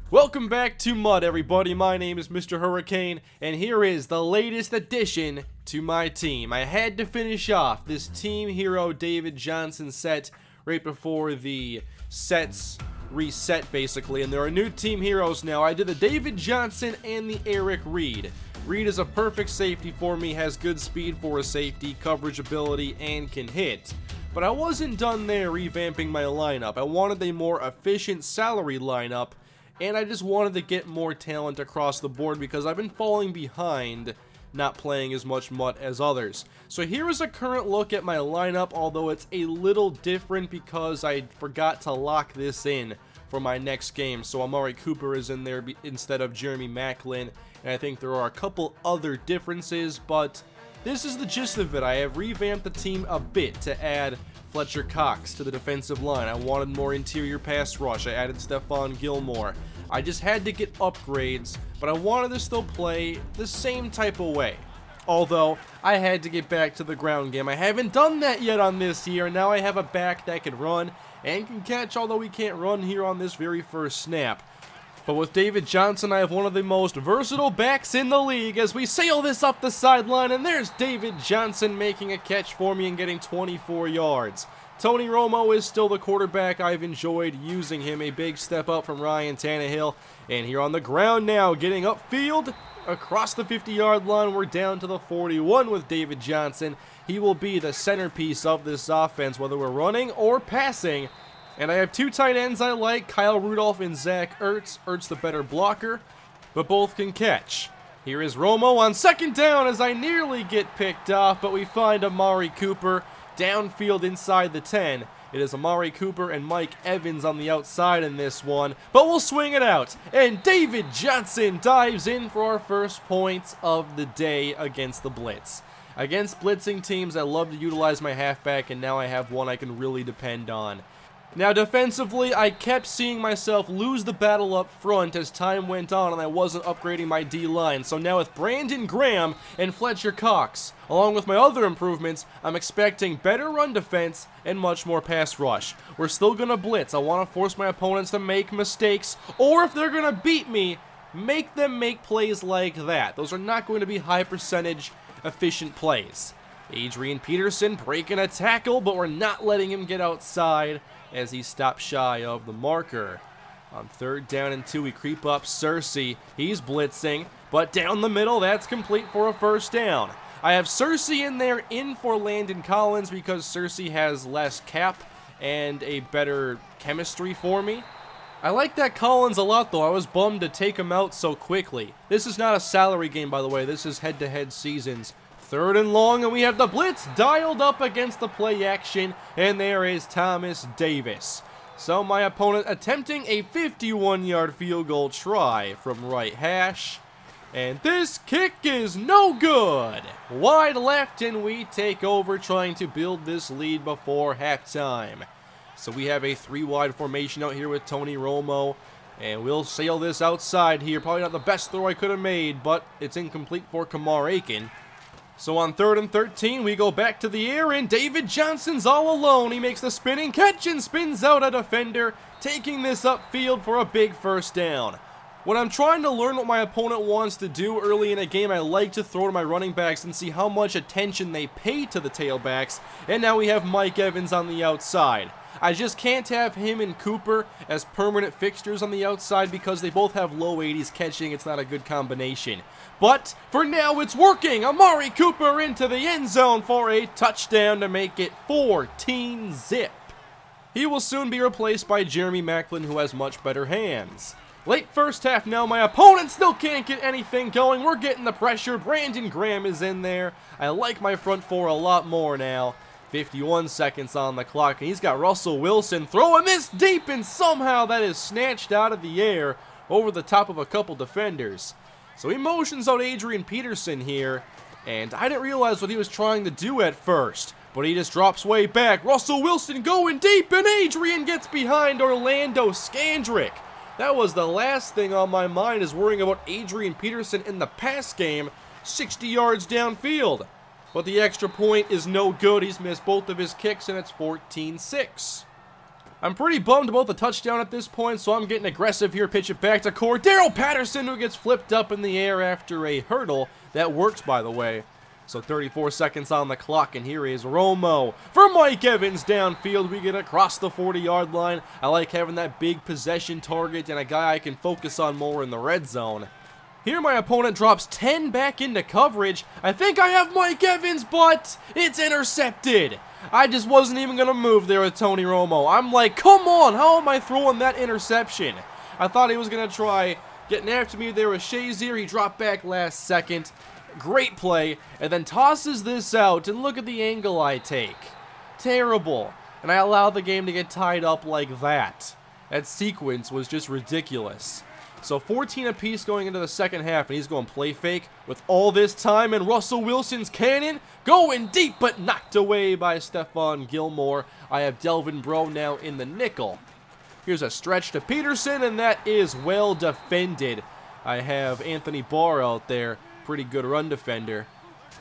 Welcome back to MUT, everybody. My name is MrHurriicane, and here is the latest addition to my team. I had to finish off this Team Hero David Johnson set right before the sets reset, basically, and there are new Team Heroes now. I did the David Johnson and the Eric Reed. Reed is a perfect safety for me, has good speed for a safety, coverage ability, and can hit. But I wasn't done there revamping my lineup. I wanted a more efficient salary lineup, and I just wanted to get more talent across the board because I've been falling behind, not playing as much MUT as others. So here is a current look at my lineup, although it's a little different because I forgot to lock this in for my next game. So Amari Cooper is in there instead of Jeremy Maclin, and I think there are a couple other differences, but this is the gist of it. I have revamped the team a bit to add Fletcher Cox to the defensive line. I wanted more interior pass rush. I added Stephon Gilmore. I just had to get upgrades, but I wanted to still play the same type of way. Although, I had to get back to the ground game. I haven't done that yet on this year. Now I have a back that can run and can catch, although he can't run here on this very first snap. But with David Johnson, I have one of the most versatile backs in the league as we sail this up the sideline, and there's David Johnson making a catch for me and getting 24 yards. Tony Romo is still the quarterback. I've enjoyed using him, a big step up from Ryan Tannehill. And here on the ground now, getting upfield across the 50-yard line, we're down to the 41 with David Johnson. He will be the centerpiece of this offense, whether we're running or passing. And I have two tight ends I like, Kyle Rudolph and Zach Ertz. Ertz the better blocker, but both can catch. Here is Romo on second down as I nearly get picked off, but we find Amari Cooper downfield inside the 10. It is Amari Cooper and Mike Evans on the outside in this one, but we'll swing it out. And David Johnson dives in for our first points of the day against the Blitz. Against blitzing teams, I love to utilize my halfback, and now I have one I can really depend on. Now defensively, I kept seeing myself lose the battle up front as time went on and I wasn't upgrading my D-line. So now with Brandon Graham and Fletcher Cox, along with my other improvements, I'm expecting better run defense and much more pass rush. We're still going to blitz. I want to force my opponents to make mistakes, or if they're going to beat me, make them make plays like that. Those are not going to be high percentage efficient plays. Adrian Peterson breaking a tackle, but we're not letting him get outside as he stops shy of the marker. On third down and 2, we creep up Cersei. He's blitzing, but down the middle, that's complete for a first down. I have Cersei in there in for Landon Collins because Cersei has less cap and a better chemistry for me. I like that Collins a lot, though. I was bummed to take him out so quickly. This is not a salary game, by the way. This is head-to-head seasons. Third and long, and we have the blitz dialed up against the play action, and there is Thomas Davis. So my opponent attempting a 51-yard field goal try from right hash, and this kick is no good. Wide left, and we take over trying to build this lead before halftime. So we have a 3-wide formation out here with Tony Romo, and we'll sail this outside here. Probably not the best throw I could have made, but it's incomplete for MrHurriicane. So on third and 13, we go back to the air, and David Johnson's all alone. He makes the spinning catch and spins out a defender, taking this upfield for a big first down. When I'm trying to learn what my opponent wants to do early in a game, I like to throw to my running backs and see how much attention they pay to the tailbacks, and now we have Mike Evans on the outside. I just can't have him and Cooper as permanent fixtures on the outside because they both have low 80s catching. It's not a good combination. But for now, it's working. Amari Cooper into the end zone for a touchdown to make it 14-zip. He will soon be replaced by Jeremy Maclin, who has much better hands. Late first half now, my opponent still can't get anything going. We're getting the pressure. Brandon Graham is in there. I like my front four a lot more now. 51 seconds on the clock, and he's got Russell Wilson throwing this deep, and somehow that is snatched out of the air over the top of a couple defenders. So he motions out Adrian Peterson here, and I didn't realize what he was trying to do at first, but he just drops way back. Russell Wilson going deep, and Adrian gets behind Orlando Scandrick. That was the last thing on my mind, is worrying about Adrian Peterson in the pass game, 60 yards downfield. But the extra point is no good. He's missed both of his kicks, and it's 14-6. I'm pretty bummed about the touchdown at this point, so I'm getting aggressive here. Pitch it back to Cordero Patterson, who gets flipped up in the air after a hurdle. That worked, by the way. So 34 seconds on the clock, and here is Romo for Mike Evans downfield. We get across the 40-yard line. I like having that big possession target and a guy I can focus on more in the red zone. Here my opponent drops 10 back into coverage. I think I have Mike Evans, but it's intercepted. I just wasn't even going to move there with Tony Romo. I'm like, come on, how am I throwing that interception? I thought he was going to try getting after me there with Shazier. He dropped back last second. Great play, and then tosses this out, and look at the angle I take. Terrible. And I allowed the game to get tied up like that. That sequence was just ridiculous. So 14 apiece going into the second half, and he's going play fake with all this time, and Russell Wilson's cannon going deep, but knocked away by Stephon Gilmore. I have Delvin Breaux now in the nickel. Here's a stretch to Peterson, and that is well defended. I have Anthony Barr out there. Pretty good run defender.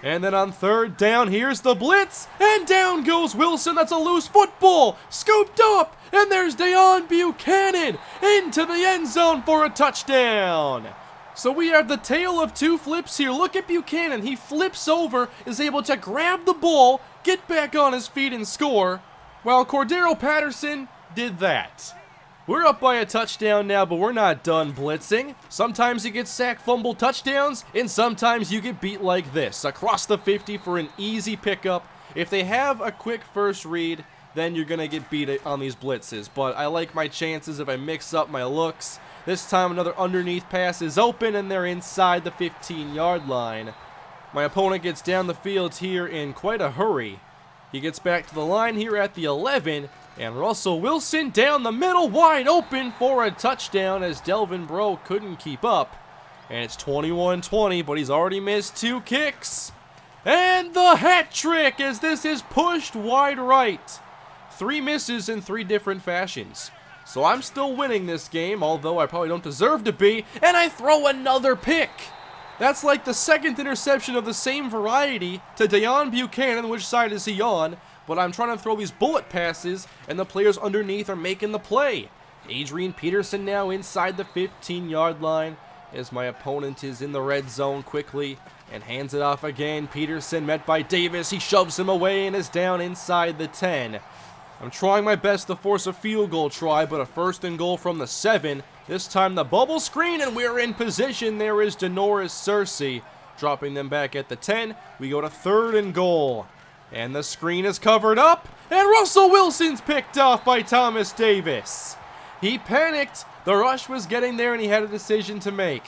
And then on third down, here's the blitz, and down goes Wilson. That's a loose football, scooped up, and there's Deone Bucannon into the end zone for a touchdown. So we have the tale of two flips here. Look at Bucannon. He flips over, is able to grab the ball, get back on his feet and score, while Cordero Patterson did that. We're up by a touchdown now, but we're not done blitzing. Sometimes you get sack, fumble, touchdowns, and sometimes you get beat like this. Across the 50 for an easy pickup. If they have a quick first read, then you're going to get beat on these blitzes. But I like my chances if I mix up my looks. This time another underneath pass is open, and they're inside the 15-yard line. My opponent gets down the field here in quite a hurry. He gets back to the line here at the 11, and Russell Wilson down the middle, wide open for a touchdown as Delvin Breaux couldn't keep up. And it's 21-20, but he's already missed 2 kicks. And the hat trick as this is pushed wide right. 3 misses in 3 different fashions. So I'm still winning this game, although I probably don't deserve to be, and I throw another pick. That's like the second interception of the same variety to Deone Bucannon. Which side is he on? But I'm trying to throw these bullet passes, and the players underneath are making the play. Adrian Peterson now inside the 15-yard line as my opponent is in the red zone quickly and hands it off again. Peterson met by Davis. He shoves him away and is down inside the 10. I'm trying my best to force a field goal try, but a 1st and goal from the 7. This time the bubble screen, and we're in position. There is Denoris Cersei dropping them back at the 10. We go to 3rd and goal. And the screen is covered up, and Russell Wilson's picked off by Thomas Davis. He panicked. The rush was getting there, and he had a decision to make.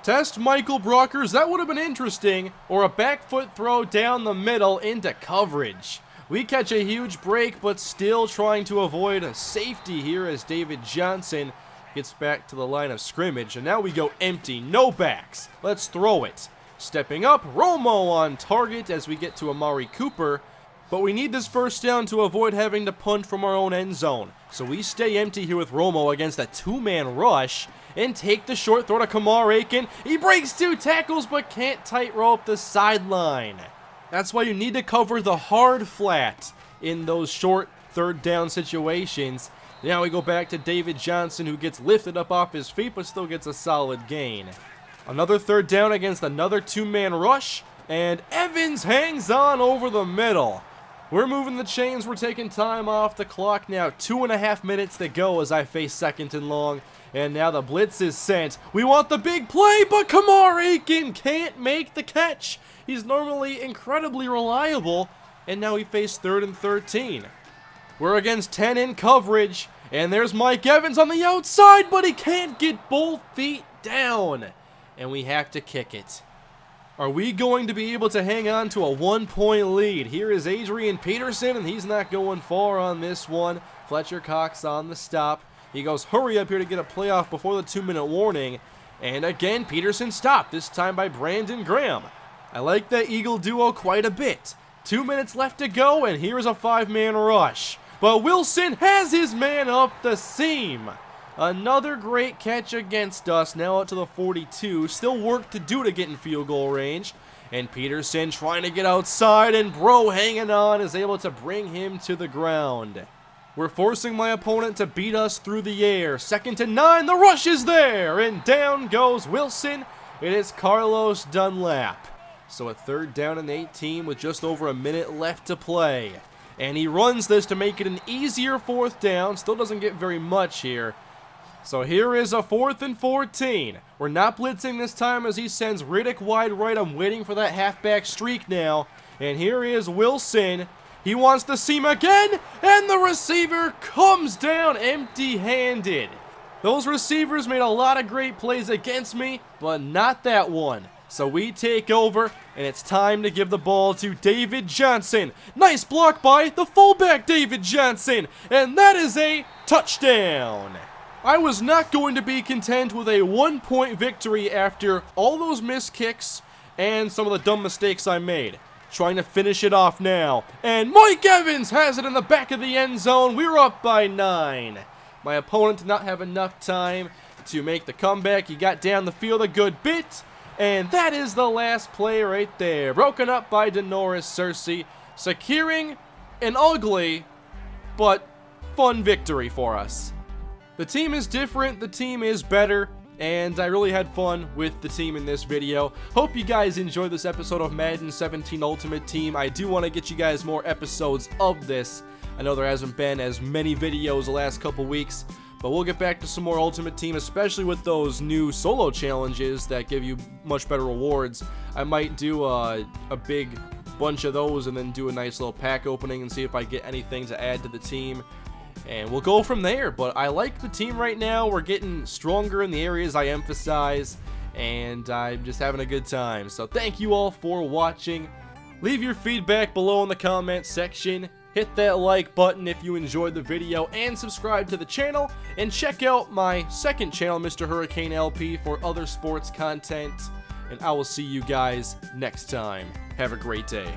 Test Michael Brockers, that would have been interesting, or a back foot throw down the middle into coverage. We catch a huge break, but still trying to avoid a safety here as David Johnson gets back to the line of scrimmage. And now we go empty, no backs. Let's throw it. Stepping up, Romo on target as we get to Amari Cooper. But we need this first down to avoid having to punt from our own end zone. So we stay empty here with Romo against a 2-man rush and take the short throw to MrHurriicane. He breaks 2 tackles but can't tightrope the sideline. That's why you need to cover the hard flat in those short 3rd down situations. Now we go back to David Johnson, who gets lifted up off his feet but still gets a solid gain. Another 3rd down against another 2-man rush, and Evans hangs on over the middle. We're moving the chains. We're taking time off the clock now. 2.5 minutes to go as I face 2nd and long, and now the blitz is sent. We want the big play, but MrHurriicane can't make the catch. He's normally incredibly reliable, and now we face 3rd and 13. We're against 10 in coverage, and there's Mike Evans on the outside, but he can't get both feet down. And we have to kick it. Are we going to be able to hang on to a 1-point lead? Here is Adrian Peterson, and he's not going far on this one. Fletcher Cox on the stop. He goes, hurry up here to get a playoff before the 2-minute warning. And again, Peterson stopped, this time by Brandon Graham. I like that Eagle duo quite a bit. 2 minutes left to go, and here's a 5-man rush. But Wilson has his man up the seam. Another great catch against us, now out to the 42. Still work to do to get in field goal range. And Peterson trying to get outside, and Breaux hanging on is able to bring him to the ground. We're forcing my opponent to beat us through the air. 2nd and 9, the rush is there, and down goes Wilson. It is Carlos Dunlap. So a 3rd down and 18 with just over a minute left to play. And he runs this to make it an easier 4th down. Still doesn't get very much here. So here is a 4th and 14. We're not blitzing this time as he sends Riddick wide right. I'm waiting for that halfback streak now. And here is Wilson. He wants the seam again, and the receiver comes down empty-handed. Those receivers made a lot of great plays against me, but not that one. So we take over, and it's time to give the ball to David Johnson. Nice block by the fullback David Johnson, and that is a touchdown. I was not going to be content with a 1-point victory after all those missed kicks and some of the dumb mistakes I made. Trying to finish it off now. And Mike Evans has it in the back of the end zone. We're up by 9. My opponent did not have enough time to make the comeback. He got down the field a good bit. And that is the last play right there. Broken up by Denoris Cersei. Securing an ugly but fun victory for us. The team is different. The team is better. And I really had fun with the team in this video. Hope you guys enjoyed this episode of Madden 17 Ultimate Team. I do want to get you guys more episodes of this. I know there hasn't been as many videos the last couple weeks, but we'll get back to some more Ultimate Team, especially with those new solo challenges that give you much better rewards. I might do a big bunch of those and then do a nice little pack opening and see if I get anything to add to the team. And we'll go from there, but I like the team right now. We're getting stronger in the areas I emphasize, and I'm just having a good time. So thank you all for watching. Leave your feedback below in the comment section. Hit that like button if you enjoyed the video, and subscribe to the channel. And check out my 2nd channel, MrHurriicane LP, for other sports content. And I will see you guys next time. Have a great day.